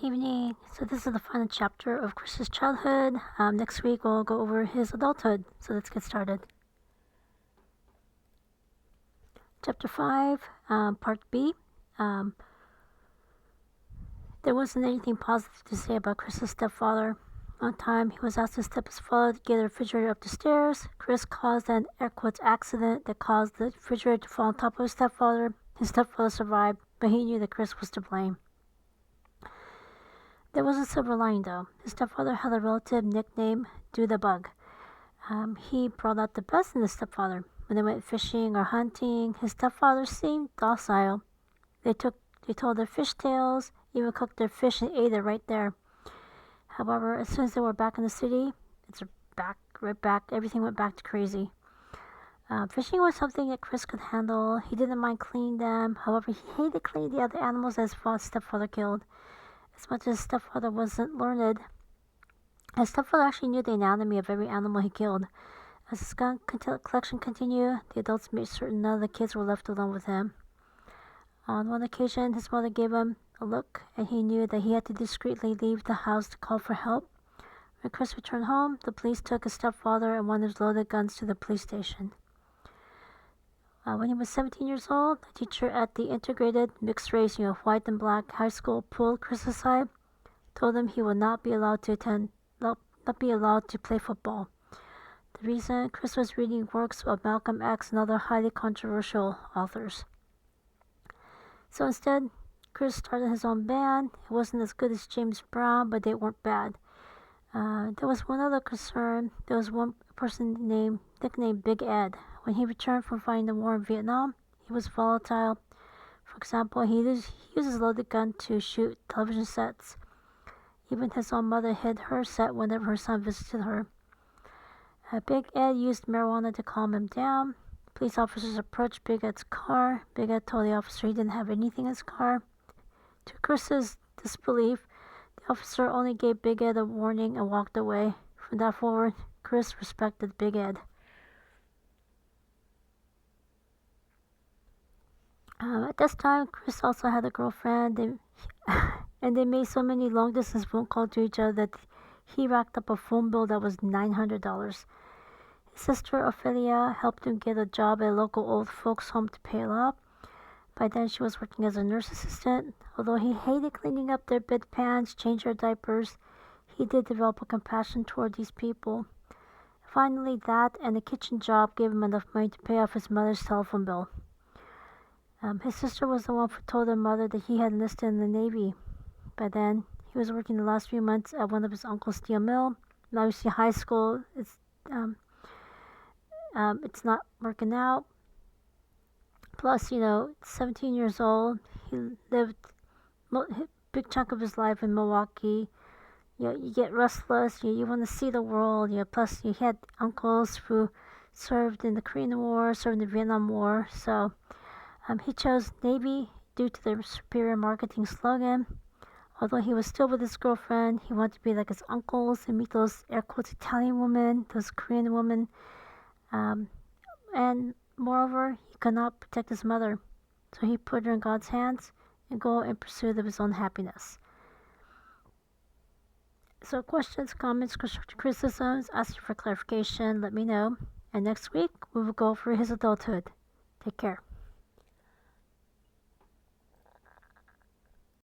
Evening. So this is the final chapter of Chris's childhood. Next week we'll go over his adulthood. So let's get started. Chapter 5, Part B. There wasn't anything positive to say about Chris's stepfather. One time he was asked to step his father to get the refrigerator up the stairs. Chris caused an air quotes accident that caused the refrigerator to fall on top of his stepfather. His stepfather survived, but he knew that Chris was to blame. There was a silver lining though. His stepfather had a relative nicknamed Do the Bug. He brought out the best in his stepfather. When they went fishing or hunting, his stepfather seemed docile. They told their fish tales, even cooked their fish and ate it right there. However, as soon as they were back in the city, everything went back to crazy. Fishing was something that Chris could handle. He didn't mind cleaning them. However, he hated cleaning the other animals that his stepfather killed. As much as his stepfather wasn't learned, his stepfather actually knew the anatomy of every animal he killed. As his gun collection continued, the adults made certain none of the kids were left alone with him. On one occasion, his mother gave him a look, and he knew that he had to discreetly leave the house to call for help. When Chris returned home, the police took his stepfather and one of his loaded guns to the police station. When he was 17 years old, a teacher at the integrated mixed-race, white and black high school pulled Chris aside, told him he would not be allowed to play football. The reason, Chris was reading works of Malcolm X and other highly controversial authors. So instead, Chris started his own band. It wasn't as good as James Brown, but they weren't bad. There was one other concern. There was one person nicknamed Big Ed. When he returned from fighting the war in Vietnam, he was volatile. For example, he used his loaded gun to shoot television sets. Even his own mother hid her set whenever her son visited her. Big Ed used marijuana to calm him down. Police officers approached Big Ed's car. Big Ed told the officer he didn't have anything in his car. To Chris's disbelief, the officer only gave Big Ed a warning and walked away. From that forward, Chris respected Big Ed. At this time, Chris also had a girlfriend, and they made so many long-distance phone calls to each other that he racked up a phone bill that was $900. His sister Ophelia helped him get a job at a local old folks' home to pay it off. By then, she was working as a nurse assistant. Although he hated cleaning up their bedpans, changing their diapers, he did develop a compassion toward these people. Finally, that and a kitchen job gave him enough money to pay off his mother's telephone bill. His sister was the one who told her mother that he had enlisted in the Navy. By then, he was working the last few months at one of his uncle's steel mill. Now you see high school, it's not working out. Plus, 17 years old, he lived a big chunk of his life in Milwaukee. You get restless, you want to see the world. Plus, he had uncles who served in the Korean War, served in the Vietnam War. So he chose Navy due to their superior marketing slogan. Although he was still with his girlfriend, he wanted to be like his uncles and meet those air quotes Italian women, those Korean women. And moreover, he could not protect his mother. So he put her in God's hands and go in pursuit of his own happiness. So questions, comments, constructive criticisms, asking for clarification, let me know. And next week, we will go over his adulthood. Take care.